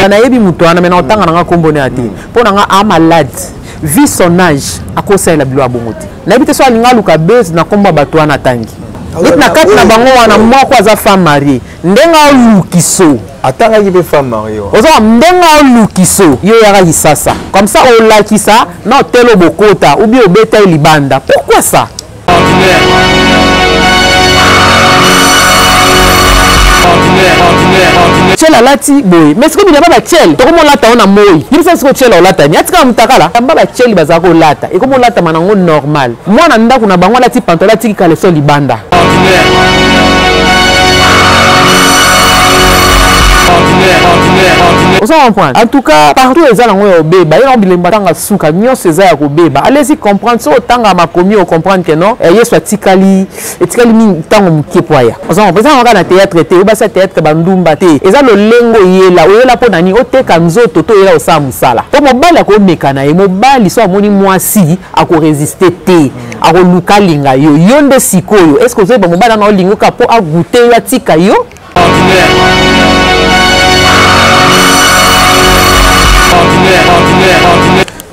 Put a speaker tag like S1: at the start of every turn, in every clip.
S1: nayebi muto ana mena otanga nanga kombone ate po nanga a malade vu son âge akosa la bilo abongote nayebi te so alinga luka base na komba bato ana tangi nit na kati na bango wana moko aza femme mariée ndenga lukiso
S2: atanga ki be femme mariée
S1: ozo ndenga lukiso yo yaka kisasa comme ça on lakisa na telo bokota ou bien obeta libanda pourquoi ça Tchel alati boy mais siko bina baba tchel to komo lata ona moyi yimisa siko tchel olata ni atika mutakala baba tchel bazako lata e komo lata manango normal mwana ndako na bango lati pantola tiki kaleso libanda en tout cas, partout les gens ont bébé, ils ont bilemba tanga suka, nyo seza ya kobeba. Allez-y comprendre so tanga makomi o comprendre que non, soit tikali mi tango mkepoya. On on na théâtre te, ba sa théâtre bandumba te. Eza lo lengo yela po nani o te kanzo toto yela o sa musala. Po mobali ko mekana e mobali so amoni mwasi ako résister te, ako luka linga yo. Yonde sikoyo. Est-ce que vous avez mobali na lingo ka po a goûter ya tika yo?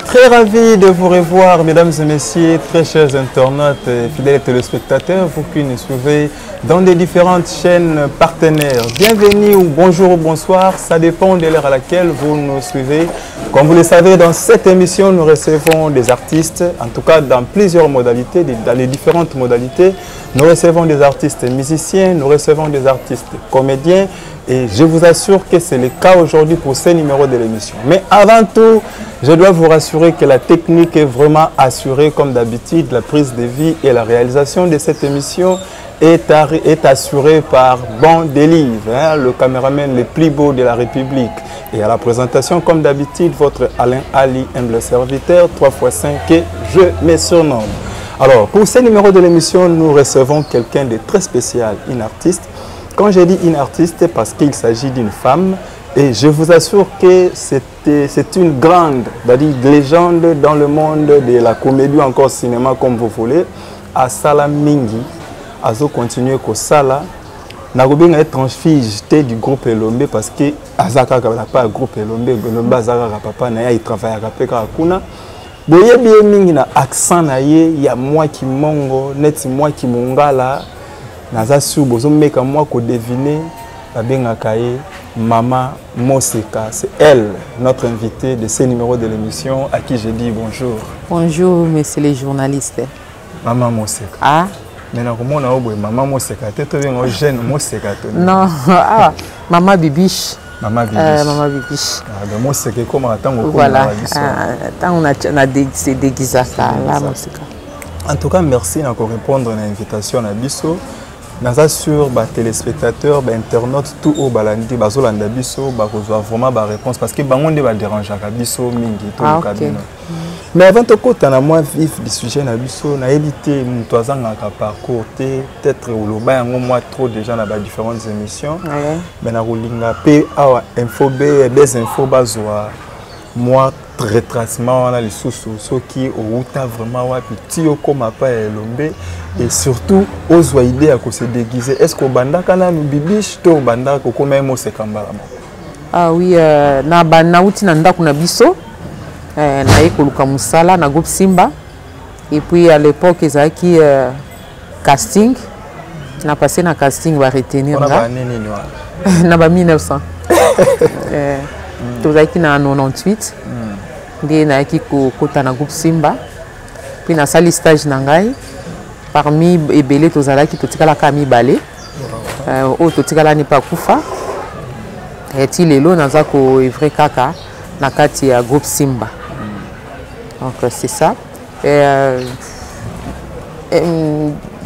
S2: Très ravi de vous revoir, mesdames et messieurs, très chers internautes et fidèles téléspectateurs, vous qui nous suivez dans des différentes chaînes partenaires. Bienvenue ou bonjour ou bonsoir, ça dépend de l'heure à laquelle vous nous suivez. Comme vous le savez, dans cette émission, nous recevons des artistes, en tout cas dans plusieurs modalités, dans les différentes modalités. Nous recevons des artistes musiciens, nous recevons des artistes comédiens et je vous assure que c'est le cas aujourd'hui pour ce numéro de l'émission. Mais avant tout, je dois vous rassurer que la technique est vraiment assurée comme d'habitude. La prise de vie et la réalisation de cette émission est assurée par Bon Délivre, le caméraman le plus beau de la République. Et à la présentation, comme d'habitude, votre Alain Ali, humble serviteur, 3x5 que je me surnomme. Alors, pour ce numéro de l'émission, nous recevons quelqu'un de très spécial, une artiste. Quand je dis une artiste, c'est parce qu'il s'agit d'une femme. Et je vous assure que c'est une grande légende dans le monde de la comédie, encore cinéma, comme vous voulez. À Sala Mingi, à continuer qu'au Sala. Nagobi est transfige du groupe Elombe parce que Azaka n'a pas un groupe Elombe, Elombe Azaka papa na il travaille à Kapeka Kuna. Boye bien mingi na accent na ye, il y a moi qui mongo, net moi qui mongala. Naza su bozo meka moi ko deviner la benga kaye Maman Moseka. C'est elle, notre invitée de ce numéro de l'émission à qui je dis bonjour.
S1: Bonjour, messieurs les journalistes.
S2: Maman Moseka.
S1: Ah.
S2: Maintenant, comment on a Maman Moseka? Tu es jeune Moseka.
S1: Non, ah, Maman Bibiche.
S2: Maman Bibiche.
S1: Maman Bibiche.
S2: Ah, mais Moseka, comment attendre?
S1: Voilà. Tant on a déguisé ça, là, Moseka.
S2: En tout cas, merci pour répondre à l'invitation à Bisso. Naza sur les téléspectateurs, les internautes, tout au balandi, bazolanda biso, bakozwa vraiment ba réponse parce que bangonde va déranger à biso mingi tout le cabinet. Mais avant de côté na moi vif du sujet na biso, na évité mutwazanga ka parcours peut-être ou lo ba yango moi trop déjà na ba différentes émissions. Mais na rolinga pe awa info b des infos bazwa moi retracement les sous qui au vraiment wa petit comme pas Elombe et surtout aux idées à se déguiser. Est-ce qu'au banda kana bibiche to banda ko comme Moseka mbala?
S1: Ah oui, na bana uti na ndako na biso na ekoluka musala na groupe Simba et puis à l'époque ezaki casting na passé na casting va retenir là na ba 1900 tozaki na 98 ndi na yaki kota na groupe Simba puis na sali stage na ngai parmi ebele tozalaki totikala ka mibale o totikala ni pa kufa eti lelo naza ko evre kaka na kati ya groupe Simba. Donc c'est ça.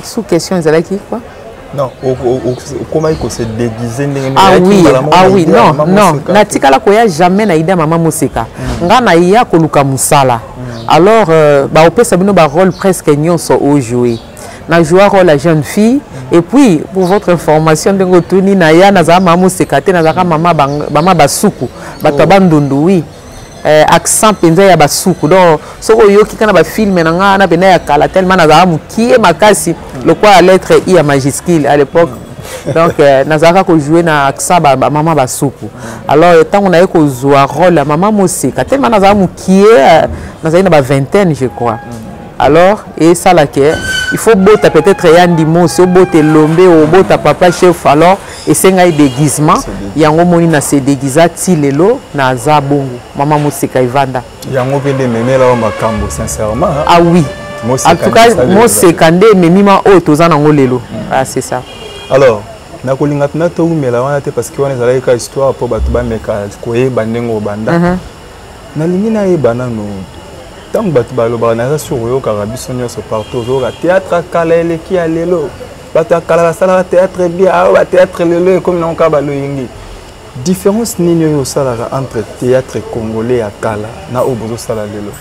S1: Sous question ezalaki quoi?
S2: Non, comment il se déguiser?
S1: Ah oui, non. Natikala koya jamais na ida Maman Moseka. Nga na iya koluka musala. Alors ba opesa bino ba rôle presque nyonso au jouer. Na jouer rôle la jeune fille et puis pour votre information de retourner na ya na za Maman Moseka te na za mama basuku. Bato bandundu oui. Accent penza ya basuku donc soko yoki kana ba film na nga na pena ya kala tellement na za mukie makasi le quoi à lettre I à majuscule à l'époque Donc nazaka ko jouer na aksa ba maman ba soupu. Alors tant on a ko jouer rôle la maman moseka tellement nazaka mukie nazaka na ba vingtaine je crois. Alors et ça là que il faut bota peut-être yandi moso bote lombe ou bota papa chef alors et senga déguisement yango moni na se déguisa ti lelo na za bongo maman moseka ivanda
S2: yango pende memela o makambo sincèrement
S1: ah oui en tout cas moseka nde memima o tozana ngo lelo ah c'est ça.
S2: Alors na kolinga tuna to umela wana te parce que wana ezala ka histoire po batu ba meka koyeba ndengo banda na lingi na yebana no tant batu baloba na sur yo karabiso nyonso partout zo théâtre kala eleki ya lelo batu kala sala théâtre bien ah théâtre lelo comme na ka balo yingi différence nini yo sala entre théâtre congolais ya kala na obozo sala lelo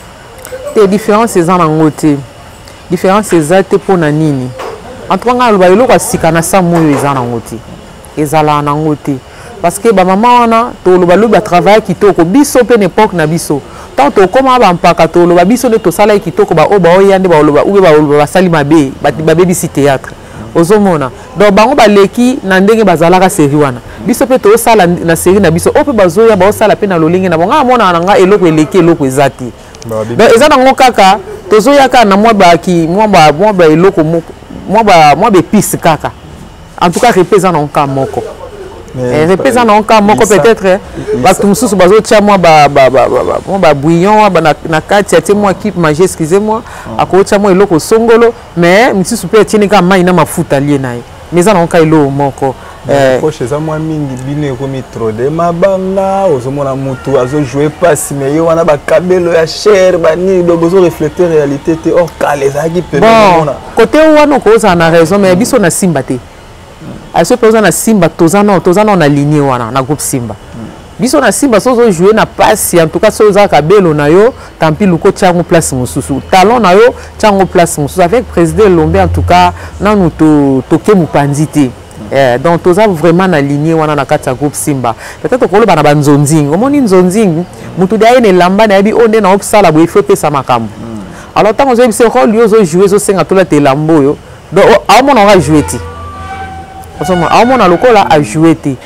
S1: te différence eza na ngote différence eza te pona nini en tout cas loba lelo kwa sikana sa moyo eza na ngote ezala na ngote parce que ba maman wana to loba loba travail kitoko biso pe n'époque na biso tant to koma ba mpaka to loba biso ne to sala kitoko ba oba oyande ba loba ube ba sali mabe ba bebi si théâtre ozomona donc bango ba leki na ndenge bazalaka série wana biso pe to sala na série na biso ope bazoya ba sala pe na lolenge na bonga mona na nga eloko eleki eloko ezati donc eza nango kaka tozoya ka na mwa ba ki mwa ba eloko mwa ba piste kaka en tout cas représente en cas moko représente en cas moko peut-être bato mususu bazotia mwa ba bouillon na kati ya moi qui manger excusez-moi akotia mwa eloko songolo mais mususu pe tinika mai na mafuta lié naye mais ça en cas eloko moko
S2: proche za mwa mingi bino ekomi trop de mabanga ozomona mutu azo jouer passe mais yo wana ba kabelo ya cher bani bozo refléter réalité te or kale za ki pe
S1: bon côté wana ko za na raison mais biso na simba te à ce présent na simba tozana na lignée wana na groupe simba biso na simba sozo jouer na passe en tout cas sozo kabelo na yo tant pis luko tiango place mususu talon na yo tiango place mususu avec président Lombe en tout cas na nous toke mupandité. Donc tous vraiment aligné wana na kati ya groupe simba peut-être ko loba na banzonzing omoni nzonzing mutu daye ne lamba na bi onde na opsala bo ifo pesa makambo alors tant que je rôle yo zo jouer zo senga to la te lambo yo donc a mon on va jouer ti a mon na lokola a jouer ti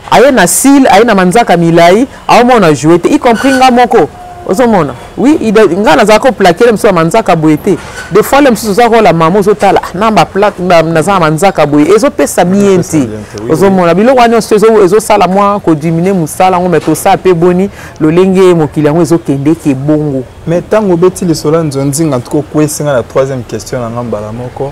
S1: aye na sil aye na manzaka milai a mon a jouer ti y compris nga moko ozomona oui nga na zako plaquer le mso manzaka boete des fois le mso zako la mamo zotala namba plaque na za manzaka boye ezo pesa mienti ozomona biloko wani ezo sala moi ko diminuer musala ngo meto sa pe boni lolenge mokili ngo ezo kende ke bongo
S2: mais tango beti le sola nzonzinga tuko kwesinga la troisième question na ngamba la moko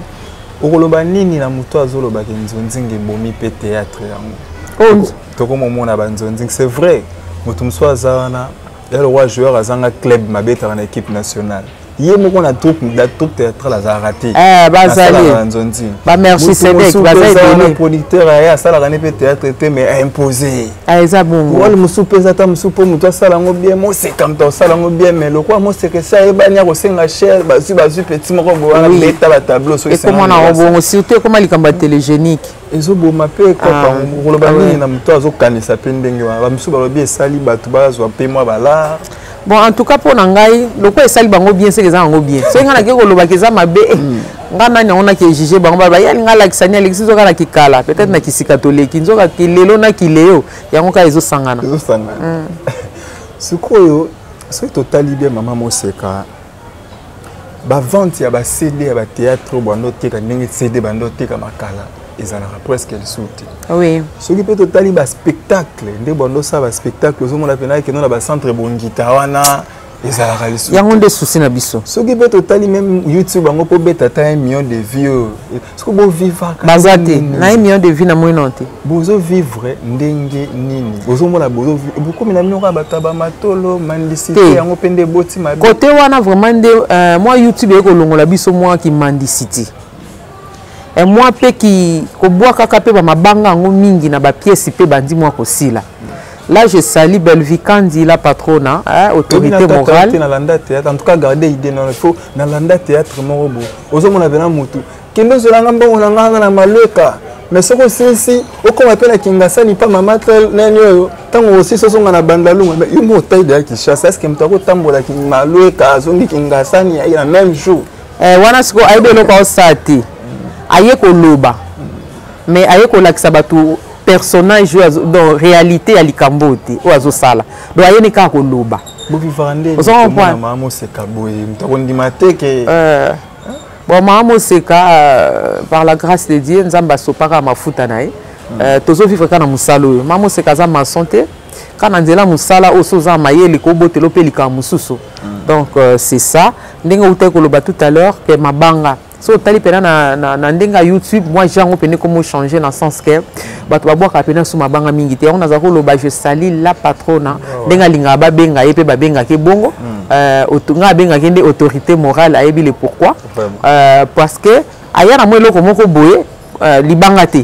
S2: okoloba nini na muto azoloba ke nzonzinga bomi pe théâtre yango toko momona banzonzinga c'est vrai mutu mso azana le roi joueur a un club mabeta en équipe nationale. Hier moko na troupe théâtrale a raté.
S1: Bazali. Ba merci Cédric, bazali
S2: producteur a sala rané pe théâtre mais imposé.
S1: Eza bongo.
S2: Wala musupe zata musupo muto sala ngo bien mo c'est comme to sala ngo bien mais le quoi mo c'est que ça e banya ko senga cher basu petit moko bo wana beta ba tableau so
S1: et comment na bongo surtout comment likamba télégénique.
S2: Ezo boma pe ko pa ngoloba nini na muto azo kanisa pe ndenge wa ba musu ba lobi esali batu bazwa pe moi bala.
S1: Bon en tout cas pour nangai le quoi esali bango bien c'est que ça bango bien c'est ngana ke ko loba ke za mabe ngana nya ona ke juger bango ba ya ngala kisani alexis zo kana kikala peut-être na kisikatoleki nzoka kilelo na kileo yango ka ezo sangana
S2: sikoyo so totali bien mama moseka ba vente ya ba CD ya ba théâtre bando teka ndenge CD bando teka makala ezalaka presque le souti.
S1: Oui.
S2: Ce qui peut totali ba spectacle, nde bondo sa ba spectacle zo mona pena ke no na ba centre bongita wana ezalaka le souti.
S1: Yango nde souci na biso.
S2: Ce qui peut totali même YouTube bango po beta ta 1 million de vues. Ce que bo vivre
S1: bazate na 1 million de vues na moinonte.
S2: Bozo vivre ndenge nini. Bozo mona bozo vivre. Beaucoup mina minoka bataba matolo mandicité yango pende boti mabe.
S1: Côté wana vraiment nde moi YouTube eko longola biso moi ki mandicité. Et moi pe ki ko bois kaka pe ba mabanga ngo mingi na ba pièce pe bandi moi ko sila. Là je salue Belvi Kandi la patrona autorité morale
S2: na landa théâtre en tout cas garder idée non il faut na landa théâtre morobo. Ozo mona vena mutu. Kendo zolanga mbongo na nganga na maleka. Mais ce que c'est oko mapela kingasa ni pa mama tel nenyo tango aussi sosonga na bandalunga mais yo mo taille de Kinshasa est-ce que mtako tambola ki maleka zongi kingasa ni ya même jour.
S1: Wana siko aibe loko osati. Aye ko loba mais aye kolakisa bato personnage dans réalité ya likambo te o azosala donc aye ne kaka koloba bon mama moseka par la grâce de Dieu nzambe asopaka mafuta na ye tozovivre kaka na mosala oyo mama moseka aza mason te kaka na nzela mosala oyo so oza mayele kobotela mpe likambo mosusu donc c'est ça ndenge outai koloba tout à l'heure ke mabanga so tali pena na ndenga YouTube moi jango pene comment changer dans le sens que bato babwaka pena sous mabanga mingi te on azako loba je sali la patrona ndenga linga ba benga yepe ba benga ke bongo nga benga kende autorité morale ayebi le pourquoi parce que aya na moi loko moko boye libanga te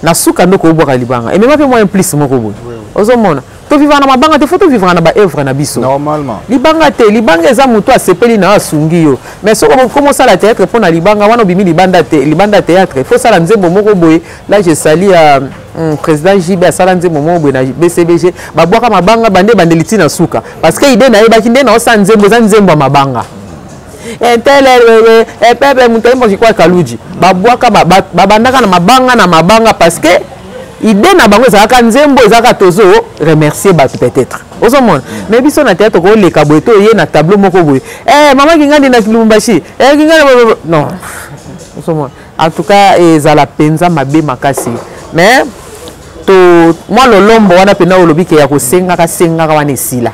S1: na suka ndoko bwaka libanga et même pas moi implice moko boye ozomona to vivre na mabanga te faut to vivre na ba œuvre na biso
S2: normalement
S1: libanga te libanga eza muto asepeli na asungi yo mais soko comment ça la théâtre pour na libanga wana obimi libanda théâtre faut ça la nzembo moko boye là je salue président JB asala nzembo moko boye na BCBG babwaka mabanga bande liti na suka parce que idée na yebaki nde na osa nzembo za nzembo mabanga pepe muto mo kwa kaluji babwaka babandaka na mabanga parce que idée na bango ezalaka nzembo ezalaka tozo remercier bato peut-être ozomona mais biso na théâtre ko leka boye to ye na tableau moko boye mama kingandi na Lubumbashi kingandi non ozomona en tout cas ezala penza mabe makasi mais to moi lolombo wana pena olobi ke ya kosenga wana esila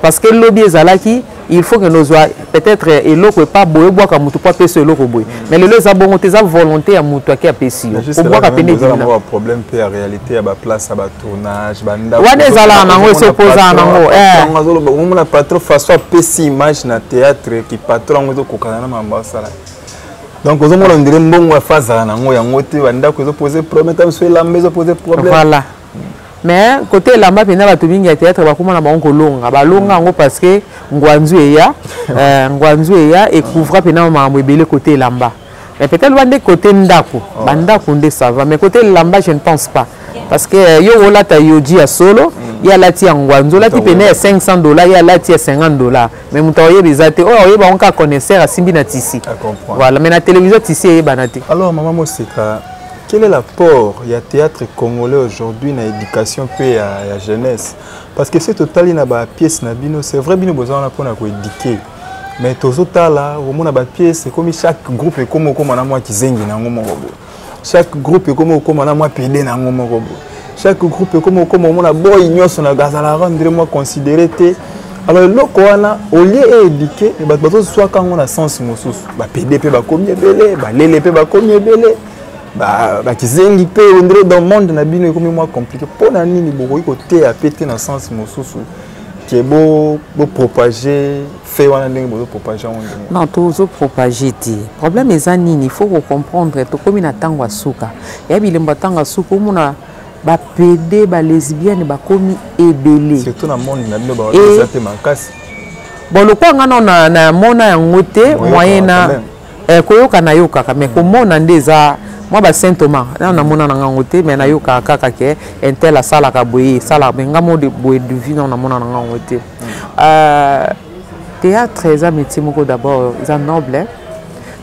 S1: parce que lobby ezalaki il faut que nous soyons peut-être eloko pas boye boaka mutu pas peso eloko boye mais le les abongo tes volonté à mutu qui a pesi
S2: o boaka pene dina un problème pe réalité à ba place à ba tournage banda
S1: wana ezala nango s'opposa nango
S2: ngazolo ba mona patron façon pesi image na théâtre qui patron ngo kokana na mamba sala donc ozo mona ndire mbongo afaza nango yango te banda ko poser problème tam so la maison poser problème
S1: voilà mais côté lamba pena bato mingi ya théâtre bakoma na bango longa balonga ngo parce que ngwanzu eya et couvra pena mambo ebele côté lamba mais peut-être bande côté ndako bandako nde ça va mais côté lamba je ne pense pas parce que yo wala ta yoji ya solo ya lati ya ngwanzu lati pena ya $500 ya lati ya $50 mais muta oye bizate oye ba onka connaisseur asimbi na tisi voilà mais na télévision tisi e banati
S2: alors maman Moseka quel est l'apport du théâtre congolais aujourd'hui dans l'éducation et la jeunesse? Parce que c'est total, il y a des pièces, c'est vrai que nous avons besoin d'éduquer. Mais tout ça, il y a des pièces, c'est comme chaque groupe est comme moi qui zengi. Chaque groupe est comme moi qui pédé. Chaque groupe est comme moi qui ignore son gazala, moi considéré. Alors, au lieu d'éduquer, il y a soit quand on a sens, pédé, lélé, kizengi pe ondre dans monde na bino comme moi compliqué pour na nini bokoki côté a péter dans sens mosusu qui est beau propager fait wana ndenge beau propager
S1: non toujours propager ti problème eza nini il faut comprendre to comme na tango suka ya bilemba tango suka mona ba pédé ba lesbienne ba komi ebele
S2: surtout na monde na bino ba eza te makasi
S1: bon le quoi ngana na mona yango te moyen na koyoka na yoka mais komona ndeza moi ba Saint Thomas na mona na ngote mais na yoka kaka ke entel la sala ka boye sala benga mo de boye de vie na mona na ngote théâtre eza métier moko d'abord eza noble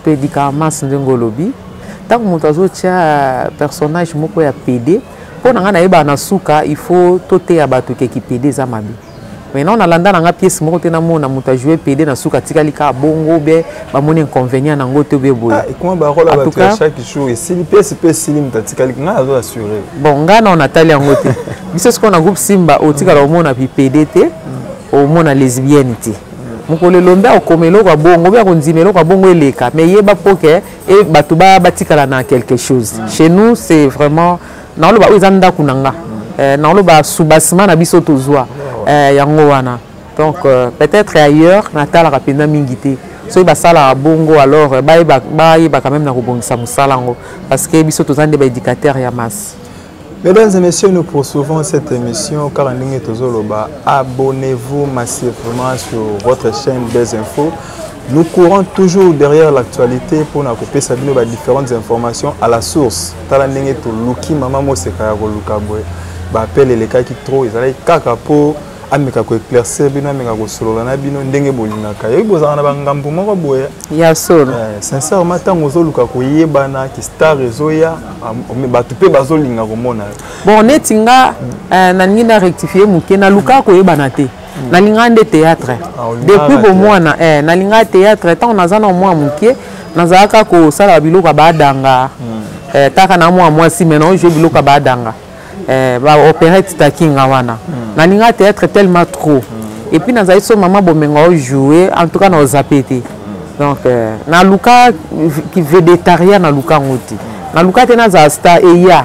S1: to éducation ndenge lobi tant que moto azotia personnage moko ya PD pour na na yeba na suka il faut tote ya bato ke ki PD za mabi maintenant on a landa na pièce moko te na mona moto jouer PD na suka tikali ka bongo be ba moni inconvénient na ngote be boye
S2: et comment ba rôle ba chaque jour et si pièce peut silim ta tikali nga azo assurer
S1: bon nga na on atali ngote biso ce qu'on a groupe Simba o tikala o mona PD te o mona lesbienne te mokole lomba o komelo kwa bongo be ko ndimelo kwa bongo eleka mais yeba poke et bato ba batikala na quelque chose chez nous c'est vraiment na lo ba uzanda kunanga na lo ba subasima na biso tozwa yango wana donc peut-être ailleurs natala rapidement mingité so ba sala bongo alors ba quand même na kobongisa musalango parce que biso tozande ba éducateur ya masse.
S2: Mesdames et messieurs, nous poursuivons cette émission car abonnez-vous massivement sur votre chaîne des infos. Nous courons toujours derrière l'actualité pour nous couper différentes informations à la source. Talandenge to luki mama Moseka ya luka boy. Ba appelle les cas qui trop ils allaient kaka pour ameka ko éclaircir bino ameka ko solola na bino ndenge bolingaka yo bozana na bangambu moko boya
S1: ya solo
S2: sincèrement tango zoluka ko yebana ki star ezoya batu pe bazolinga komona
S1: bon netinga na ngina rectifier muke na luka ko yebana te na linga nde théâtre depuis bo mwana na linga théâtre tant on azana mwa muke nazaka ko sala biloko badanga taka na mwa si maintenant je biloko badanga ba opérette takinga wana na linga théâtre tellement trop et puis nazali so maman bomenga jouer en tout cas na zapete donc na luka qui végétarien na luka ngoti na luka te na za star eya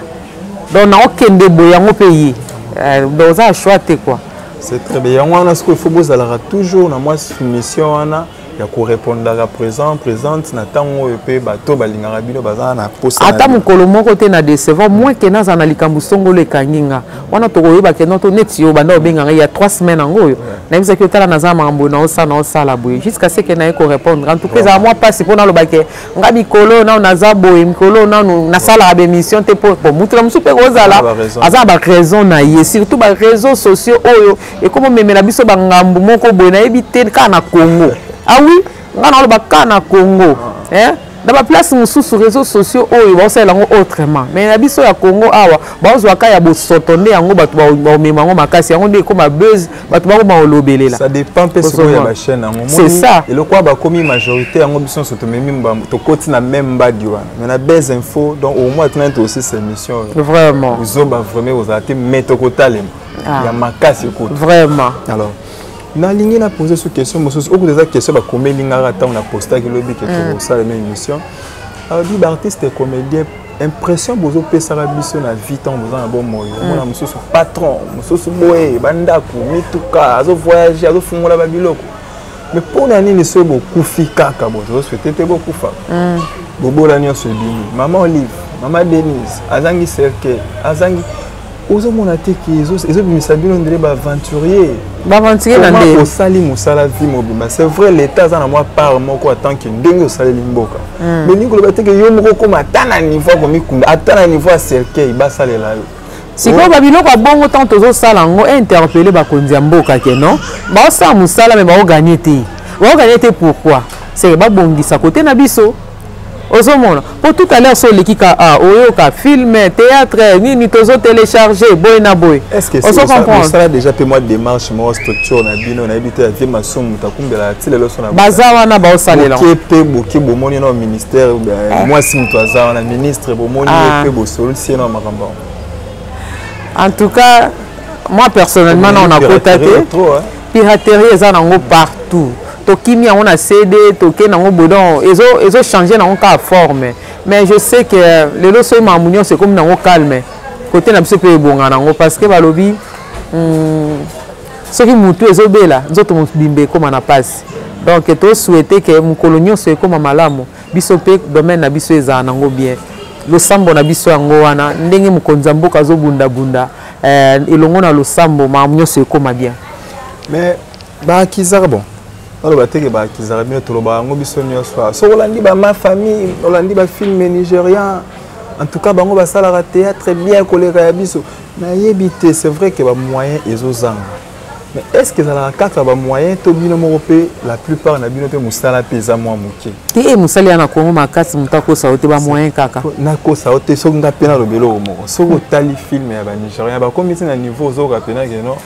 S1: donc na okende boyango payer donc ça choix te quoi.
S2: C'est très bien. On a ce qu'il faut toujours na moi soumission wana ya ko répondre à présente na tango pe bato balingaka bino bazana na poste
S1: ata mukolo moko te na décevant moins que na za na likambu songolo ekanginga wana to koyeba ke noto neti yo banda obenganga il y a 3 semaines ngoyo na bisa ki otala na za mambo na osala boye jusqu'à ce que na ko répondre en tout cas za moi passe pour na lo bake nga mikolo na na za boye mikolo na sala ba émission te pour mutu na musupe kozala aza ba raison na ye surtout ba réseaux sociaux oyo et comme memela biso ba ngambu moko boye na ebite kana Congo. Ah oui, on a le Bakana Congo. Dans la place où sur les réseaux sociaux, on va faire autrement. Mais la biso ya Congo, awa, bazo akaya bo sotonde yango batu ba memango makasi yango de comme buzz, batu ba ko lobele là.
S2: Ça dépend peu sur la chaîne.
S1: C'est ça.
S2: Et le quoi ba commis majorité yango biso soto memi to koti na même badi wana. Mais na belles infos donc au moins tu aussi cette émission.
S1: Vraiment.
S2: Vous oba vraiment vous avez méto kotalem. Ya makasi ko.
S1: Vraiment.
S2: Alors na ligne na poser cette question monsieur au cours des questions ba comme lingara tant on a posté que lobby que tout ça la même émission alors dit artiste et comédien impression bozo pesa la biso na vie tant bozo na bon moyo mona monsieur patron monsieur boye banda ku mituka azo voyager azo fungola ba biloko mais pour nani ni so beaucoup fika ka bozo souhaiter beaucoup fa bobo la nyo se bini maman Olive maman Denise azangi cercle azangi ozo mona te ki ezo bimisa bino ndele ba aventurier
S1: na ndé
S2: au sali musala vie mobima c'est vrai l'état za na moi part moko attend que ndenge osali limboka mais ni ko ba te ke yo moko ko matana niveau ko mikunda atana niveau a cercle ba salela yo
S1: si ko ba biloko bongo tant tozo sala ngo interpeller ba konzi mboka ke non ba sa musala mais ba gagner te pourquoi c'est ba bongisa côté na biso Osomona pour tout à l'heure sur l'équipe oyoka film théâtre ni tozo télécharger boy na boy
S2: est-ce que ça déjà fait moi démarche moi structure na bino na habité vie masomo takumbela tile loso na
S1: bazawa na ba osalela
S2: kepe boki bomoni na ministère moi si mtu azawa na ministre bomoni pe bo solution na makamba
S1: en tout cas moi personnellement on a contacté piraterie ça nango partout Tokimi on a CD, toké nango bodon, ils ont changé nango ka forme. Mais je sais que les loso mamunyo c'est comme nango calme. Côté na biso pe bonga nango parce que balobi ce qui mutu ezobela, nzoto mubimbe comme na passe. Donc to souhaiter que mon colonio soit comme malamu. Biso pe domaine na biso eza nango bien. Lo sambo na biso yango wana ndenge mukonza mboka zo bunda bunda elongo na lo sambo mamunyo soit comme bien.
S2: Mais ba kizara bon. Alors ba teke ba kizara bino toloba ngo biso nyoswa so olandi ba ma famille olandi ba film nigérien en tout cas bango ba sala théâtre bien koleka ya biso na yebité c'est vrai que ba moyen ezozanga mais est-ce que ça la quatre ba moyen to bino moko pe la plupart na bino pe musala peza moi moké
S1: te musali na Congo makasi mutako sa ote ba moyen kaka
S2: na ko sa ote so nga pena lobelo moko so tali film ya ba nigérien ba komiti na niveau zo ka pena que non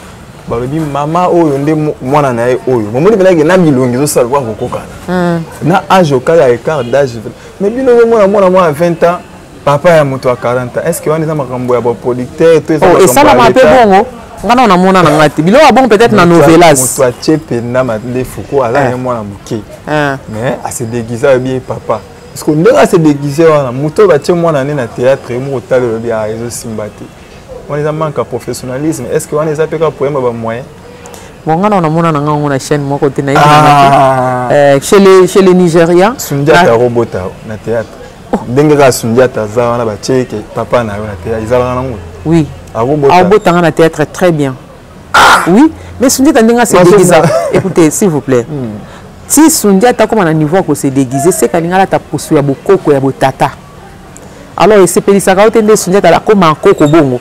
S2: balobi mama oyo nde mwana na ye oyo momoni belaki na bilongi zo salwa kokokana na âge au cas écart d'âge mais bino mwana 20 ans papa ya moto à 40 ans est-ce que wana za makambo ya ba producteur to
S1: et ça la mape bongo ngana na mona na ngati bilo bon peut-être na novelas
S2: moto a chepe na mande fuko ala mwana muke mais a se déguiser bien papa parce que ndenge a se déguiser wana moto ba tie mwana ne na théâtre mo talo bi a ezo simbati on les a manque à professionnalisme. Est-ce qu'on les a pas pour un moyen?
S1: Bon, on a une chaîne moi côté chez les Nigériens.
S2: Sundiata robota na théâtre. Denga Sundiata za na ba cheke papa na théâtre. Ils ont
S1: oui. Robota na théâtre très bien. Oui, mais Sundiata denga c'est déguisé. Écoutez, s'il vous plaît. Si Sundiata comme un niveau que c'est déguisé, c'est qu'elle a ta posture ya bokoko ya botata. alors esepelisaka yo te nde Sundiata akoma nkoko bongo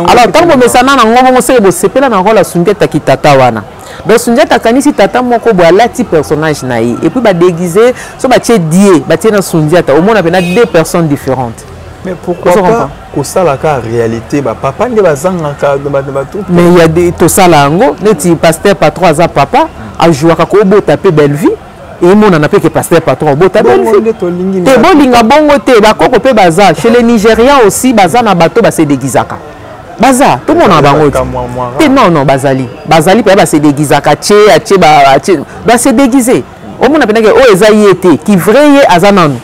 S1: alors ntango bomesana nango bongo seke bosepela na role ya Sundiata kitata wana donc Sundiata akanisi tata moko boye alati personnage na ye et puis badéguise so batie die batie na Sundiata omona mpena 2 personnes différentes.
S2: Mais pourquoi pas que ça la réalité papa ne bazangaka
S1: mais il y a des to sala ngo neti pasteur patron aza papa a jouer ka ko bota pe belle vie et mon na pe que pasteur patron bota belle vie te bolinga bongo te ba koko pe baza chez les Nigérians aussi baza na bato ba se déguisaka baza tout le monde na bango te non bazali pe ba se déguisaka ba se déguiser au monde na pe que o eza yete qui vrai azananu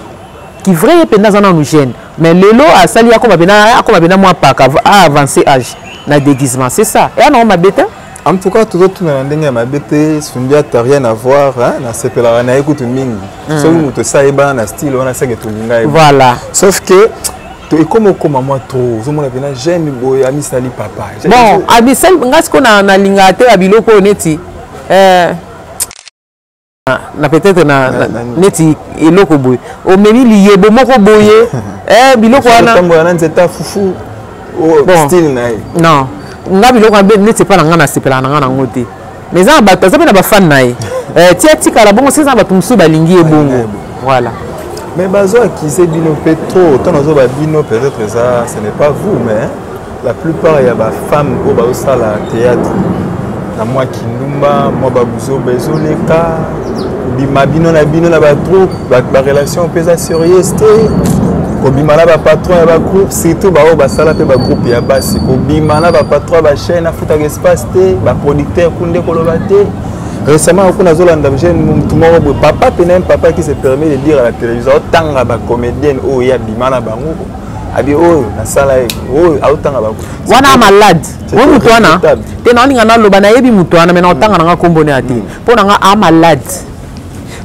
S1: qui vrai pe nazananu jeune. Mais lelo a sali akoma bena moi pas à avancer âge na déguisement c'est ça et non ma bête
S2: en tout cas tout autre na ndenge ma bête Sundiata rien à voir hein na sepela na écoute mingi so muto saiba na style on a ça que tout linga
S1: voilà
S2: sauf que to comme moi trop zo mona bena j'aime boy ami sali papa
S1: bon abisel ngasko na linga te abiloko neti na peut-être na neti eloko boye o memi liyebo moko boye biloko wana
S2: tambo na nzeta fufu o style na
S1: non nga biloko be neti pa nga na sepela nga na ngote mais za bato za pe na ba fan na ye tia tika la bongo c'est ça bato musu balingi ebongo voilà
S2: mais bazo acquise bino petro tant ozo ba bino peut-être ça ce n'est pas vous mais la plupart il y a ba femmes au ba sala théâtre na moi kindumba moi babuzo bezoleka bima bino na ba troupe ba relation pesa sérieuse te kobima na ba patron ya ba groupe surtout ba o ba sala pe ba groupe ya basi kobima na ba patron ba chaîne afuta espace te ba producteur kunde koloba te récemment on a zolanda jeune mtumo papa penem papa qui se permet de dire à la télévision tanga ba comédienne o ya bima na bango abi o na sala o autanga ba
S1: wana malade o mutwana te na ninga na loba na yebi mutwana mais na otanga nga kombone ati po na nga a malade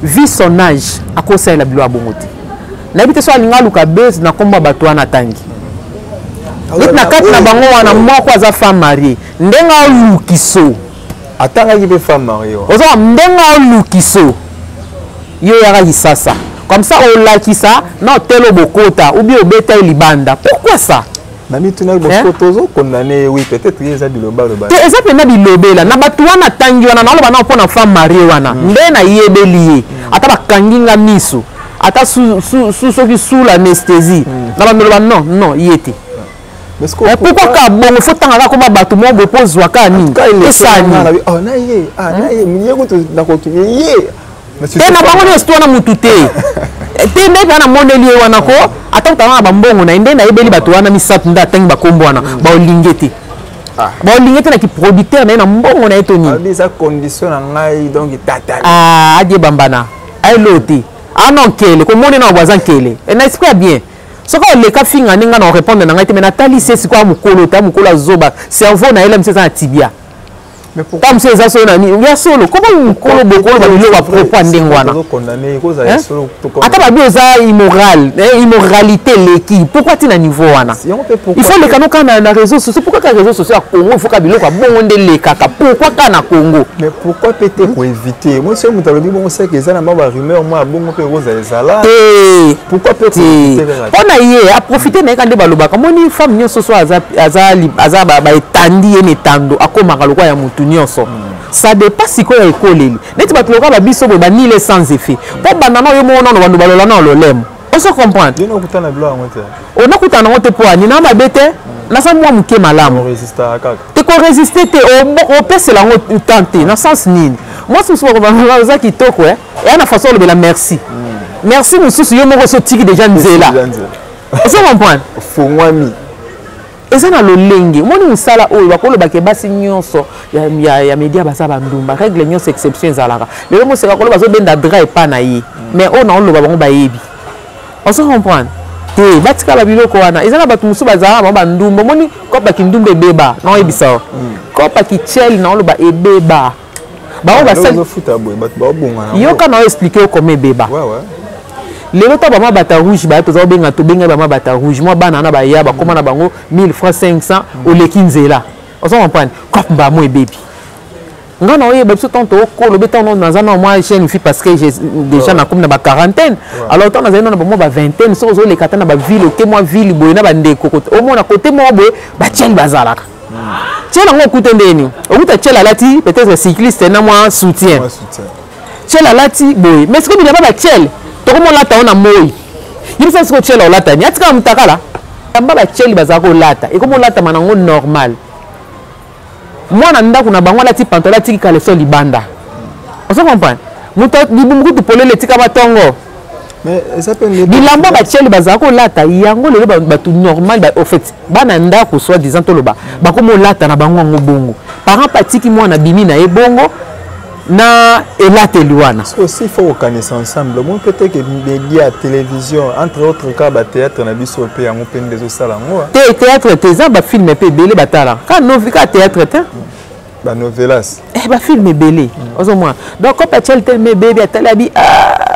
S1: vu son âge à cause de la bilo abongote na bité so alinga luka base na komba batwana tangi nit na kat na bango wana moko aza femme mariée ndenga lukiso
S2: atanga ki be femme mariée
S1: ozo ndenga lukiso yo yaka hisasa comme ça on lakisa na telo bokota ou bien obeta libanda pourquoi ça
S2: na mituna bokotozo condamné oui peut-être yeza biloba loba
S1: te eza pena bilobela na batwana tangi wana na loba na pona femme mariée wana nde na yebeli ata bakanginga miso ata soki sous l'anesthésie na bandoloba non yete pourquoi ka bongo faut tanga ko bato mo bopose waka ni esani
S2: na ye miyeko to na ko ye
S1: te na bango ni histoire na mutu te te nde na moneli wana ko ata tanga ba mbongo na nde na yebeli bato wana misatu nda tangi bakombo wana ba olingete ba olingete na ki producteur na mbongo na etoni
S2: ça condition na ngai donc tata
S1: adie bambana ay loti non kele ko moni na voisin kele et na esprit bien ce qu'on les cas finga ninga na répondre na ngati mais na tali c'est quoi mukolo ta mukolo zoba cerveau na ele mseza tibia mais pourquoi comme c'est ça solo ni ya solo comment mukolo bokolo ba bilo wa propre ndengwana
S2: condamné cause ya solo
S1: ata ba bio za immoralité l'équipe pourquoi tu na niveau wana il faut les canaux na réseaux sociaux pourquoi les réseaux sociaux à Congo il faut ka bilo kwa bongo ndele kaka pourquoi kana Congo
S2: mais pourquoi peut-être pour éviter moi c'est mon talobi bon c'est que ça na ba rumeur moi bongo pe rosa ezala pourquoi peut-être
S1: on a yé à profiter na kande balobaka moni femme nyonso so aza ba etandi ye metando akoma kalokwa ya mutu nyonso ça dépasse siko ya ekoleli neti bato loka babiso bo bani les sans effet po banana yo mona no bandu balola na lolem on se comprend
S2: dino kutana blo ngote
S1: on a kutana ngote po ani na mabete na sa mwa muke malamu
S2: résister kaka
S1: te ko résister te o pese la ngote tenter na sens nini moi ce soir ba za kitoko et na façon le merci merci mususu yo moko so tiki déjà nzela on se comprend
S2: fongwami
S1: eza na lolenge moni musala oyo bakoloba ke basi nyonso ya media basa bandumba règle nyonso exception ezalaka lelo moseka koloba bazobenda dra epa na ye mais oyo na oloba bango bayebi on se comprendre te batikala biloko wana eza na bato mosusu bazalaka bango bandumba moni kopa kindumba ebeba na oyebisa kopa kicheli na oloba ebeba bango basali yoka na oexplike yo koma ebeba lelo ta bama bata rouge ba to benga to benga bama bata rouge moi bana na ba ya ba koma na bango 1000 francs 500 o leki nzela on s'en comprend comme ba moi baby nga na oye biso tant ko lobe tant dans un moi chaîne fille parce que j'ai déjà na comme na ba quarantaine alors tant na zeno na ba mo ba vingtaine so zo le kata na ba ville ke moi ville boye na ba ndeko au moins na côté mo boye ba tienne bazalaka tienne ngo kuta ndeni okuta tienne lati peut-être cycliste na moi soutien tienne lati boye mais ce que bina ba tienne to ko mo lata ona moyi il faut que tienne lata ni atika mutakala amba ba tienne bazako lata e ko mo lata manango normal moi nanda kuna bango lati pantalon lati caleçon libanda on se comprend muto libumuku tu polele tika batongo
S2: mais ça peut les
S1: bilamba ba tieli bazako lata yango lelo ba tout normal ba au fait bana ndako soit disant to loba ba ko mo lata na bango ngo bongo parent patiki mwana bimi na ebongo na elate liwana
S2: aussi faut connaître ensemble moi peut-être que média télévision entre autres cas ba théâtre na biso pe yango pe ndezo sala ngo
S1: théâtre teza ba film pe belé batala ka novika théâtre te
S2: ba novelas
S1: ba film belé ozo moi donc ko pachel tel me bébé atalabi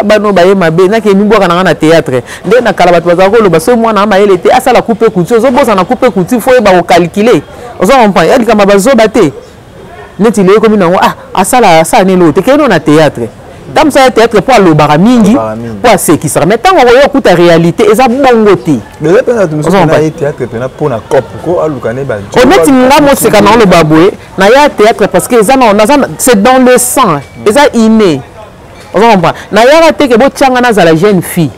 S1: ba no ba yema be na ke mi boka na théâtre nde na kala bato bazako lo baso mwana ma ele te asala couper couture ozo bosa na couper couture faut ba ko calculer ozo comprendre yali kama bazo baté neti le comme nango asala ne lo te keno na théâtre tam ça théâtre pour le baramingi pour ce qui sera mais tant on voit toute réalité eza bongo te
S2: mais là pendant tout ça na théâtre pena pour na cop ko alukane ba
S1: honnête ngamo c'est kana le baboué na ya théâtre parce que eza c'est dans le sang eza inné on comprend na ya te ke bo tchanga na za la jeune fille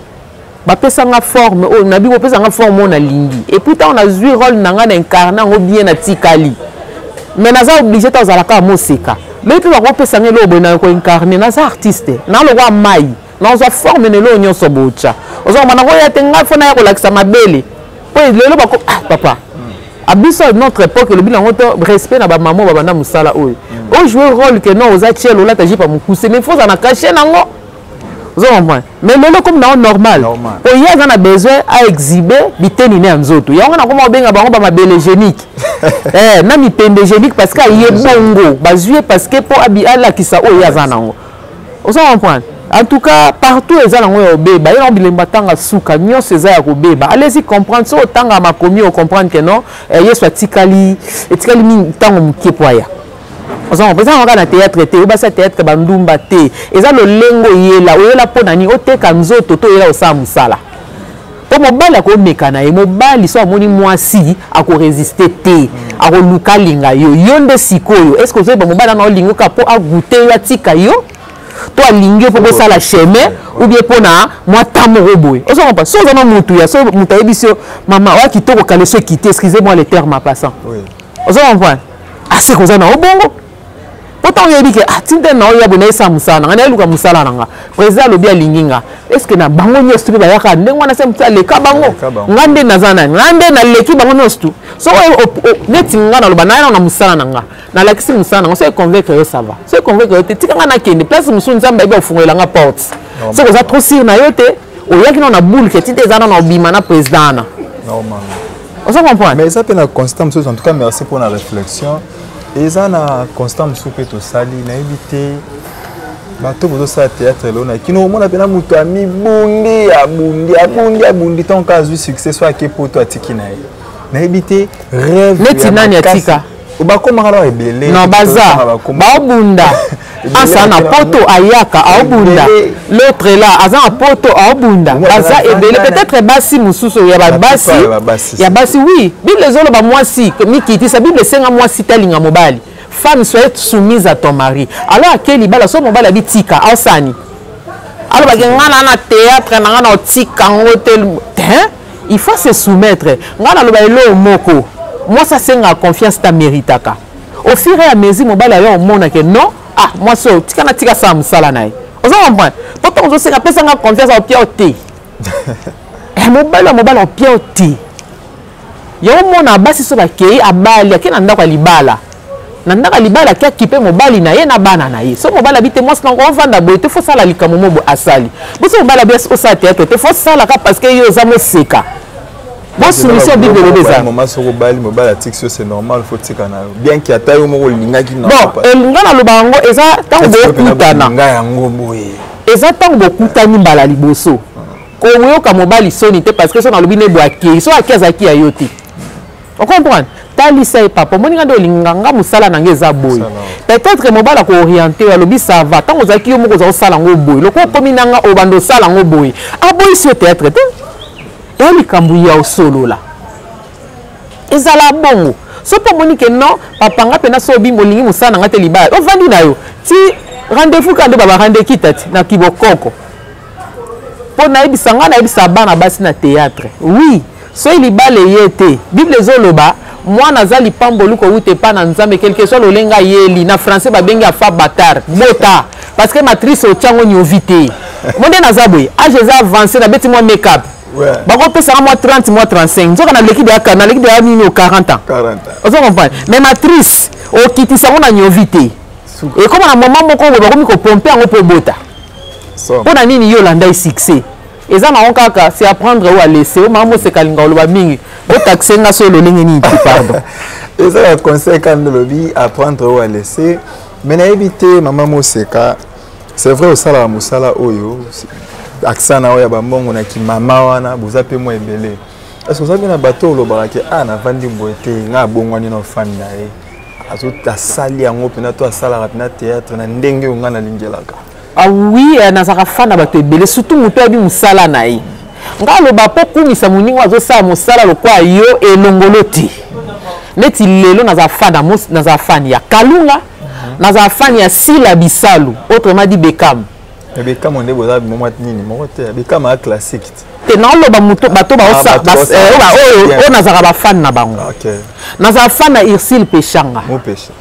S1: ba pesa nga forme o na bi ko pesa nga forme na lingi et pourtant on a joué rôle nanga incarner ngo bien na tikali mais naza obligé ta zalaka moseka mais puis va pesa ngelo obona ko incarner naza artiste na lo wa mai na zo forme ne lo nyonso bocha ozo mana ko ya tenga fona ya ko lakisa mabele po lelo ba ko papa abiso notre époque le bilan auto respect na ba maman ba bana musala oyo o jouer rôle que non oza tielo la taji pa mukuse mais faut na cacher nango ozo comprendre mais lelo comme na normal po ya na besoin à exhiber biteni ne nzoto ya ngana ko benga bango ba mabele génique na mi pende génique parce que y est bongo bazue parce que pour ala kisa o ya zanango ozo comprendre en tout cas partout eza nango ya obeba ina bilemba tanga suka nyonso eza ya kobeba allez-y comprendre so tanga makomi o comprendre que non yeso atikali mi tango mkepoya ozo comprendre on na théâtre te ba sa théâtre bandumba te eza lo lengo yela oyela pona ni oteka nzoto to yela osa musala po mobali akomeka na ye mobali so amoni mwasi akoresiste te akoluka linga yo nde sikoyo est-ce que ozoyeba mobali na olingoka po agute yo atika yo to alingi po kosala chemin ou bien pona mwa tamoro boye ozo comprendre so ozana mutu ya so mutu ayebisio mama wa kitoko kaleso ekite excusez-moi le terme passant oui ozo comprendre ase kozana obongo autant yebi ke tinte na oya bona esa musala ngana eluka musala nanga président lobi alinginga est-ce que na bango nyostu ba yaka ndengo na se mutale ka bango ngande nazana ngande na leki bango nyostu so neti ngana loba na musala nanga na lakisi musala nanga so convaincre yo ça va so convaincre te tika ngana kende place musu nzamba iba ofungela nga porte so ko za trop sûr na yo te oyaki na boule ke tinte zana na obima na président na
S2: normal
S1: on se comprend
S2: mais ça peut na constant en tout cas merci pour la réflexion. Et ça na constant soupe to sali na éviter bato bozo sa théâtre lona kino mona pena muto ami bundi tant cas du succès soit ke poto atiki na éviter rêve
S1: neti nani atika
S2: ba ko mara ebele
S1: non baza ba bunda asa na poto ayaka aobunda l'autre là aza na poto aobunda baza ebele peut-être basi mususu ya basi oui bible zolo ba mwasi mikiti sa bible senga mwasi talinga mobali femme soit soumise à ton mari alors akeli bala so mobali abitika osani alors bagengana na théâtre na ngana otika ngotel il faut se soumettre ngana lo ba elo moko moi ça c'est la confiance ta méritaka au fur et à mesure mobali ayo mona que non moi so tika na tika sa musala nae ozo comprendre pourtant on se rappelle ça nga confiance au pied au thé mobali au pied au thé yo mona basi so ba kei abali akena ndako libala na ndako libala kia kipe mobali na ye na bana na ye so mobali bite moi ça on vanda boy te faut ça la likamo mobo asali bo so mobali bias o sa théâtre te faut ça la parce que yo za mo seka. Bon, solution bible de ça.
S2: Maman so bali mobile atixio c'est normal faut tika na bien qu'il y a tayo mo linga ki na.
S1: Bon, ngana lo bango eza tango kutana.
S2: Nga yango boye.
S1: Eza tango kutani mbala liboso. Ko yo ka mobile soni te parce que so na lobi ne boaki so akeza ki ayote. On comprend? Talisa et papa, mon ingado linganga musala nange za boy. Peut-être mobala ko orienté à lobi ça va. Tant aux aki yo moko za sala ngo boy. Loko komi nanga obando sala ngo boy. Ah boy sur théâtre te. Et li kambuya au solo là. Ezala bongo. So po moni ke non, papa nga pena so bi molingi musala nga te libaya. O vandi na yo. Ti rendez-vous quand baba rende kitati na kibokoko. Po na ebisa nga na ebisa bana basi na théâtre. Oui. So il libale yete. Bible zoloba. Moi nazali pambolu ko wute pa na nzambe quelque soit le lenga yeli na français ba bengi afa batar mota parce que matrice au tchango nyovité monde nazabwe âge za avancé na beti moi make-up ba ko pesa moi 30 moi 35 nzoka na l'équipe ya kana l'équipe ya nini au 40 ans on comprend mais matrice au kiti sango na nyovité et comme na moment moko ba ko mi ko pomper ngo po bota pour na nini yo landa succès et ça na kaka c'est apprendre ou à laisser au maman se kalinga lo ba mingi au taxer nga solo lingi ni pardon
S2: et ça le conseil quand le lobby apprendre ou à laisser mais na éviter maman moseka c'est vrai au sala musala oyo aksana oya ba mbongo na ki mama wana buzape mo ebele est-ce que ça bien na bateau lo barake na vandi mboete nga bongwani no fan na e azo ta sali yango pena to sala rapina théâtre na ndenge nga na lingelaka.
S1: Ah oui, nazaka fana bato ebele surtout muto abi musala na ye. Nga lo ba po kumisa muningo azo sa musala lo kwa yo elongoloti. Neti lelo naza fana ya Kalunga, naza fana ya Sila Bisalu, autrement dit Bekam.
S2: Et Bekam on est boza moment nini, mote Bekam a classique.
S1: Te na lo ba muto bato ba osa o nazaka ba fana na bango. OK. Naza fana Irsil Pechanga.
S2: Mo Pecha.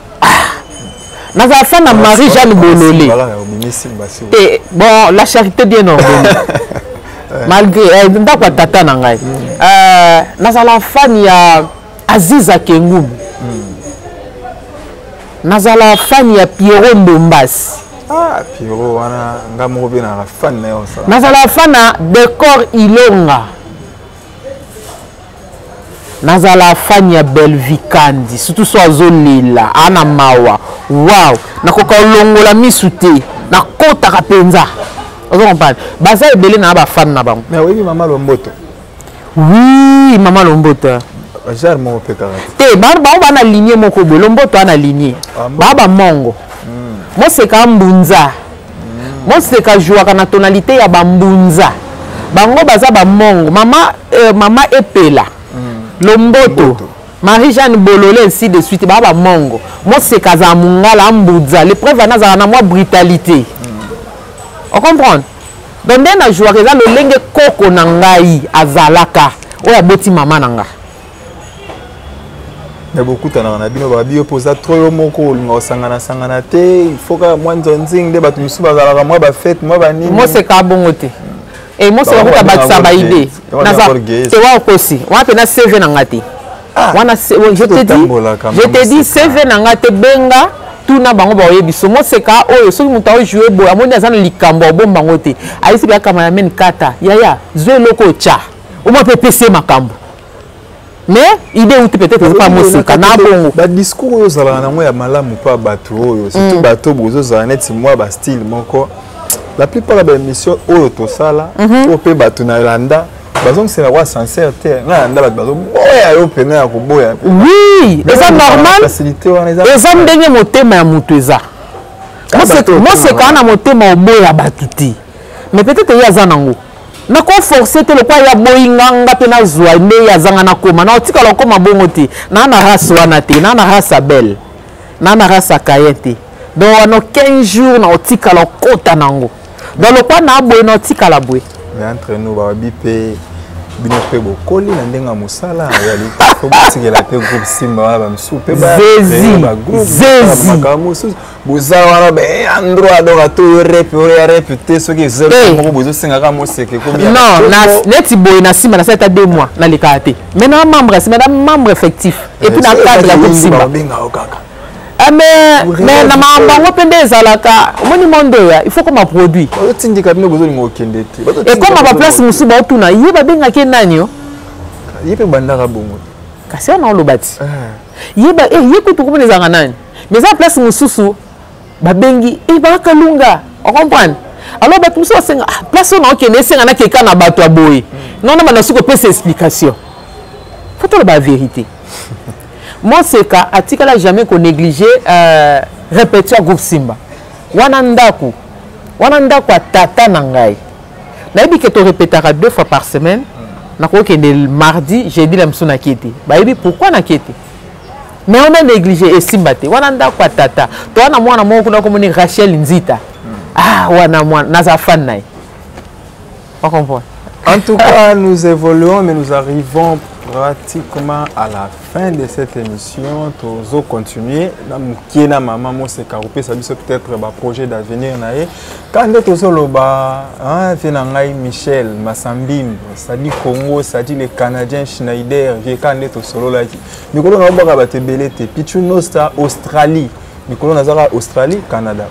S1: Naza fana Marie-Jeanne Bololé. Et bon, la charité bien ordonnée. Malgré ndakwa tata na ngai. Naza la fan ya Aziza Kengum. Naza la fan ya Pierrot Ndombas.
S2: Ah, Pierrot wana ngamo be na fan na yo ça.
S1: Naza la fan na Décor Ilonga. Naza la fan ya Belvikandi, surtout so azolila ana mawa. Wow, nakoka longola misute na kota kapenza. Ozo comprendre. Baza ebele na ba fan na bango.
S2: Mais oui, maman Lomboto.
S1: Oui, maman Lomboto.
S2: Jar mo pe karate.
S1: Te ba na lignée moko bo Lomboto ana lignée. Baba mongo. Moi c'est ka mbunza. Moi c'est ka joua kana tonalité ya bambunza. Bango baza ba mongo. Mama epela. Lomboto. Marie-Jeanne Bololé ainsi de suite baba mongo. Moi c'est kaza mungala mbudza. L'épreuve anaza na moi brutalité. On comprend? Donc na joua que ça le lenge koko na ngai azalaka. Oya boti mama nanga.
S2: Mais beaucoup na bino ba bio posa trop moko linga sangana te il faut que moi nzonzing de batu musu bazalaka moi ba fête moi ba nini. Moi
S1: c'est ka bongote. Et moi c'est ka batsa ba idée. Naza c'est wa kosi. Wa pena CV na ngati. Je te dis CV na ngati benga tuna bango ba oyebiso mo seka oyo soki muta o jouer boy amoni azana likambo bomba ngote ayisi bya kama ya men kata yaya zwe loko cha o mo pe PC makambo mais idée ou peut-être pas mo seka na bongo
S2: ba discours oyo zala na mo ya malamu pa bato oyo surtout bato bozo zala net moi ba style moko la plupart des émissions oyo to sala o pe bato na landa bazong c'est la voix sincère na nda bato boya yo pena ya ko boya.
S1: Oui, c'est normal. Eza ndenge motema ya mutu eza. Moi c'est quand na motema oboya batuti. Mais peut-être ya zanango. Na ko forcer te le kwa ya boyinganga pe na zwa nde ya zanga na koma. Na otika lo koma bongo te. Na na race wana te, na na race belle. Na na race kayete. Donc on a 15 jours na otika lo kota nango. Dans le kwa na boy na otika la boy.
S2: Mais entre nous ba bipe bino pe bokoli na ndenga musala réalité faut botike la pe groupe simba ba msupe ba
S1: zezi
S2: makamusu buza wana be endroit donc to répéter ce qui zéro mo bozo singa ka moseke ko bien
S1: non na neti boy na simba na ça ta 2 mois na likate maintenant membre effectif et puis na cadre la groupe simba mais na mambo pende ezalaka moni mondo ya il faut qu'on produit
S2: otindika bino bozo lingo kende te
S1: et comme ba place musu ba tuna yeba benga ke nani yo
S2: yebe bandaka bongo
S1: kasi on lo bati yeba yeko to ko nezanga nani mais ça place mususu ba bengi ba kalunga on comprend alors ba musu senga place on ok ne senga na keka na bato aboy non na bana suko pesa explication faut to ba vérité moi c'est ka atikala jamais qu'on négliger répétition groupe Simba wana ndako tata na ngai nayebi ke to répétera 2 fois par semaine nakoki le mardi jeudi la msuna kiti bayebi pourquoi na kiti mais on a négligé et Simba te wana ndako tata to wana mwana moko kuna komoni Rachel Nzita wana mwana naza fan nae on comprend.
S2: En tout cas, nous évoluons, mais nous arrivons pratiquement à la fin de cette émission. Nous continuer. Nous maman, moi c'est Karoupé, ça peut-être un projet d'avenir. Quand nous sommes Michel, Massambim, ça dit Congo, ça dit les Canadiens, Schneider, quand nous sommes là, nous sommes Australie, nous sommes Australie, Canada,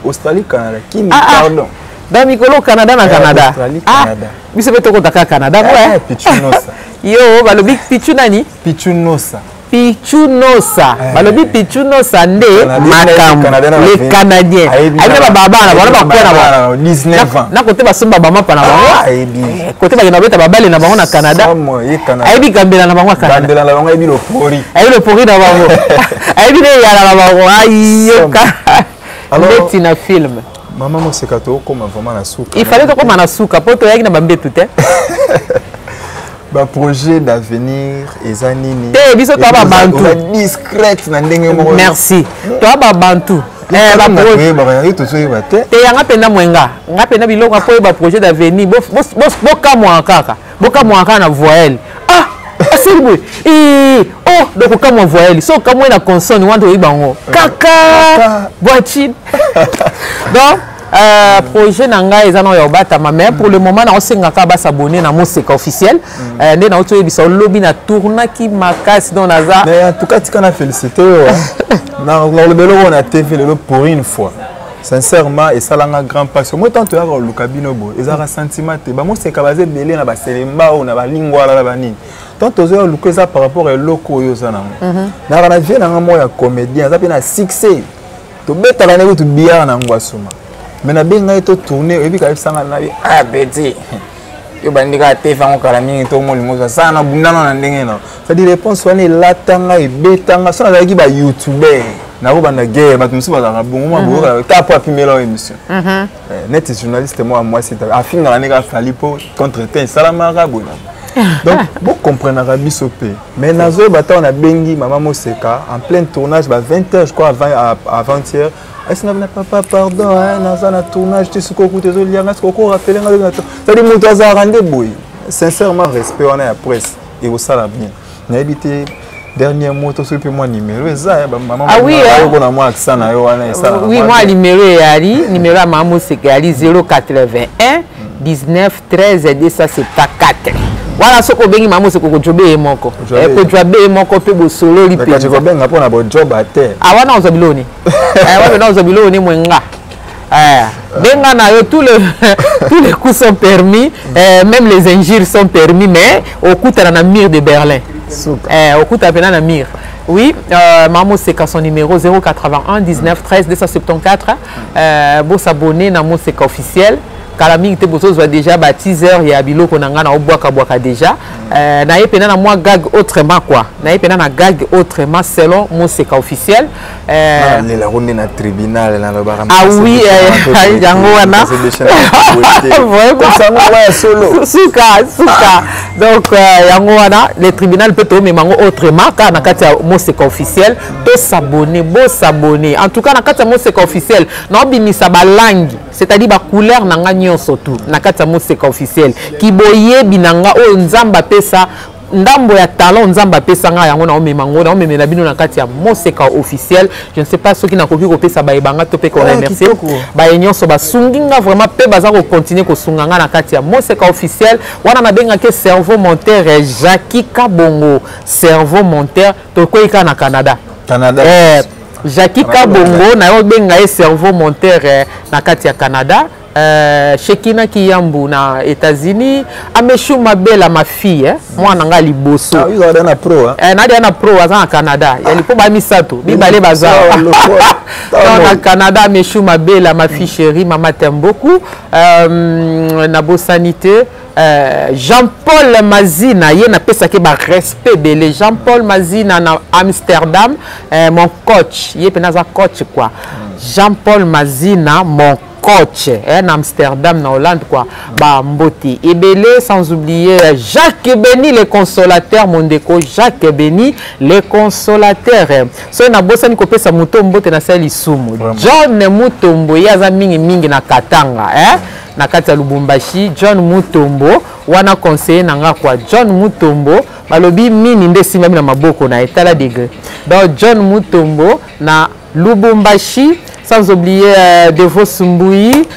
S2: qui nous pardon.
S1: Dans Mikolo Canada na Canada.
S2: Australie, Canada.
S1: Bise beto kotaka Canada ouais.
S2: Pichunosa.
S1: Yo balobi Pichunani?
S2: Pichunosa.
S1: Pichunosa. Balobi Pichunosa nde makam. Les Canadiens. Aïe ba baba na bana ba kwa na
S2: 19 ans.
S1: Na côté ba somba ba mapa na bango.
S2: Aïe.
S1: Côté ba na beta ba bale na bango na Canada. Aïe bi gambela na bango Canada.
S2: Gambela na bango aïe lo pori.
S1: Aïe lo pori na bango. Aïe bi ya na bango. Aïe yo ka. Alors c'est un film.
S2: Maman, moi, c'est quand comme vraiment la souka.
S1: Il fallait que comme la souka, pour toi, il y a un tout
S2: un projet d'avenir, Ezanini.
S1: Eh, biso toi bantu.
S2: Discrète,
S1: merci. Toi bantu. Te yanga penda mwenga. Nga penda biloko pour ba projet d'avenir. Boka moi kaka. Boka moi kaka na voile. Ah, c'est bon. Oh, donc comme on voile. So comme on a consonne, on doit y bango. Kaka. Boitine. Donc projet nanga ezano ya obata mais pour le moment on sengaka ba s'abonner na Moseka officiel ndé na oto yebisa lobby na tourna ki makasi dans naza
S2: mais en tout cas tu kana féliciter na le belo on a TV le pour une fois sincèrement et ça langa grand passion moi tant to ya le cabino bo ezara sentiment te ba Moseka basé belé na ba selemba ou na ba lingwa la ba nini tant to zo luko ça par rapport à loko yo ça na na vie na mo ya comédien ça pe na succès to beta la ne to biya na ngwasuma mais na benga to tourner et puis ka sanga na bi petit yo bandika te fa ngokala mingi to mo limoza ça na bundana na ndenge na ça dit réponse wana latanga et betanga ça na ki ba youtuber na ko banda guerre ba tumsi ba za bongo ma bo ta po apimela émission net journaliste moi c'est afinga na neka falipo contre-temps salamara bona donc vous comprenez Arabi Sopé mais nazo bata on a bengi maman Moseka en plein tournage ba 20h je crois avant-hier. Est-ce que papa pardon hein dans un tournage tu sais quoi tes oliens est-ce qu'on rappelle ça dit mon toza rendre boy sincèrement respect on a la presse et au ça la bien n'a habité dernier mot to sur moi numéro ça maman
S1: oui
S2: on a moi accent na yo wana ça
S1: oui moi numéro yali numéro à maman c'est yali 081 19 13 274 voilà ce que bengi maman c'est ko jobe moko ko jobe moko pe bo solo li pe
S2: mais quand benga pona bo job à terre
S1: ah wana ozabiloni wana ozabiloni mwenga benga na yo tous les coups sont permis même les injures sont permis mais au coup na mur de Berlin au coup na mur. Oui, Maman Seka son numéro 081 19 13 274 pour s'abonner à Maman Seka officiel. Kalaming te boso soit déjà ba 10h ya biloko na nga na obwaka déjà na yepena na moi gag autrement quoi na yepena na gag autrement selon Moseka officiel
S2: la ronde na tribunal na loba
S1: ah oui yango wana solo suka donc yango wana le tribunal peut to memango autrement car na kati ya Moseka officiel to s'abonner en tout cas na kati ya Moseka officiel na obimisa ba langue c'est-à-dire ba couleur na nga surtout na kati ya Moseka officiel ki boye binanga o nzamba pesa ndambo ya talent nzamba pesa nga yango na omemango na omemela bino na kati ya Moseka officiel je ne sais pas ceux qui na koki ko pesa ba ebanga to pe ko remercier ba nyonso ba sunginga vraiment pe baza ko continuer ko sunganga na kati ya Moseka officiel wana na benga ke cerveau monteur Jackie Kabongo cerveau monteur to ko ika na Canada Jackie Kabongo na yo benga e cerveau monteur na kati ya Canada Shekina Kiyambu na États-Unis Ameshu Mabela ma fille moi nanga liboso
S2: ah oui na pro
S1: na pro à Canada il faut ba misato bibale baza na Canada Ameshu Mabela ma fille chérie maman t'aime beaucoup na Beau Sanité Jean-Paul Mazina, il y a un respect belé. Jean-Paul Mazina na Amsterdam, mon coach, il y a un coach quoi. Jean-Paul Mazina, mon coach, en Amsterdam, en Hollande quoi. Bah mboti. Et belé, sans oublier Jacques Béni, le consolateur, mon déco. Jacques Béni, le consolateur. So na bossa ni kopesa mutombo te na sali sumu. John Mutombo, yaza mingi na Katanga, na kati ya Lubumbashi. John Mutombo wana conseiller nanga kwa John Mutombo balobi mini nde simba na maboko na etala degré. Donc John Mutombo na Lubumbashi, sans oublier Devo Sumbuyi,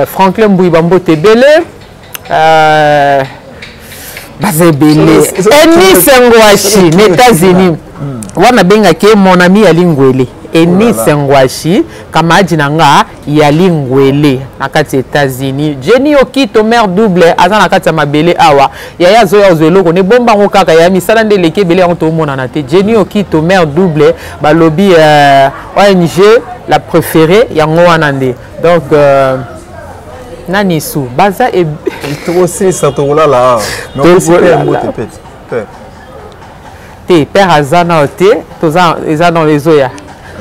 S1: Franklin Mbouyi Bambote Belé, Bazé Belé, Enis Ngwashi, les États-Unis. Wana benga ke mon ami Alingwele. Enis Ngwashi, Kamaji Nanga, Yalingwele, nakati États-Unis. Jenny Okito, mère double, Azan nakati Mabele Awa. Yaya Zoya Ozelo, on est bon Kaka, Yami Salande Leke Bele en tout monde en athée. Jenny Okito, mère double, Balobi ONG, la préférée, Yango Anande. Donc, Nanisou, Baza et.
S2: Il aussi ça te roule là. Mais on peut un mot
S1: te père Azana te, toza eza dans les oya.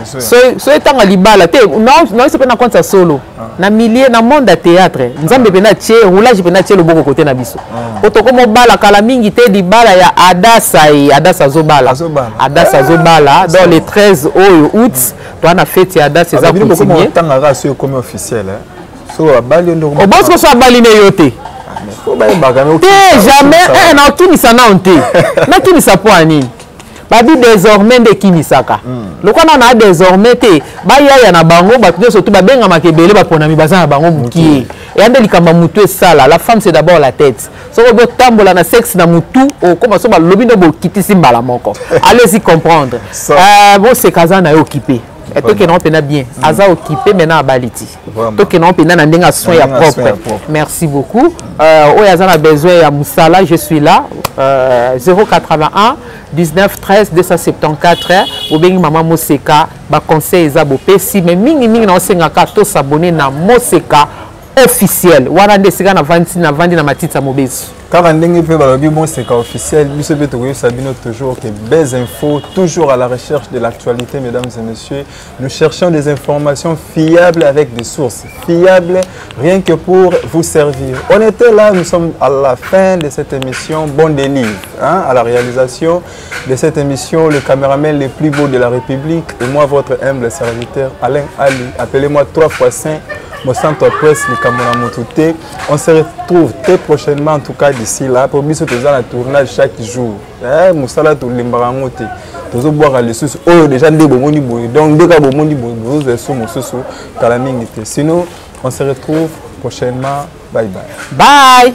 S1: So etanga libala te non c'est pas na compte solo. Na milieu na monde de théâtre. Nzambe pena tie roulage pena tie le boko côté na biso. Otoko mo bala kala mingi te di bala ya Adasa Zobala. Adasa Zobala dans le 13 août, toi na fête ya Adasa za continuer.
S2: Tanga ra sur comme officiel So abali ndo.
S1: O boss ko so abali ne yote. Jamais na kinisa na onte. Na kinisa po ani. Babi désormais de kinisaka. Le quoi on a désormais te ba ya na bango ba surtout ba benga makebele ba ponami baza na bango mukie. Et ande likamba mutu sala, la femme c'est d'abord la tête. So ko tambola na sexe na mutu o comme so ba lobi no bo kitisi mbala moko. Allez-y comprendre. Bon c'est kaza na occupé. Et toi qui n'en pena bien, Aza occupé maintenant à Baliti. Toi qui n'en pena n'endenga soin ya propre. Merci beaucoup. Aza a besoin à Moussala, je suis là. 081 19 13 274. Ou bien maman Moseka, ba conseil Ezabo Pessi, mais mingi na osenga kato s'abonner na Moseka officiel. Wana ndesika na vandi na matita mobesu.
S2: Car on a bon c'est officiel, nous Sabino toujours que belles infos, toujours à la recherche de l'actualité, mesdames et messieurs. Nous cherchons des informations fiables avec des sources fiables, rien que pour vous servir. On était là, nous sommes à la fin de cette émission, bon délire, à la réalisation de cette émission, le caméraman le plus beau de la République et moi votre humble serviteur Alain Ali. Appelez-moi 3 fois Saint. Mon centre presse, le Cameroun Moutouté. On se retrouve très prochainement, en tout cas d'ici là, pour nous faisons un tournage chaque jour. Moussala tout l'imbarangote. Tous les boire les sous. Oh déjà des bons boy. Donc des gars bons boy. Vous êtes sous mon sous. Sinon, on se retrouve prochainement. Bye bye.
S1: Bye.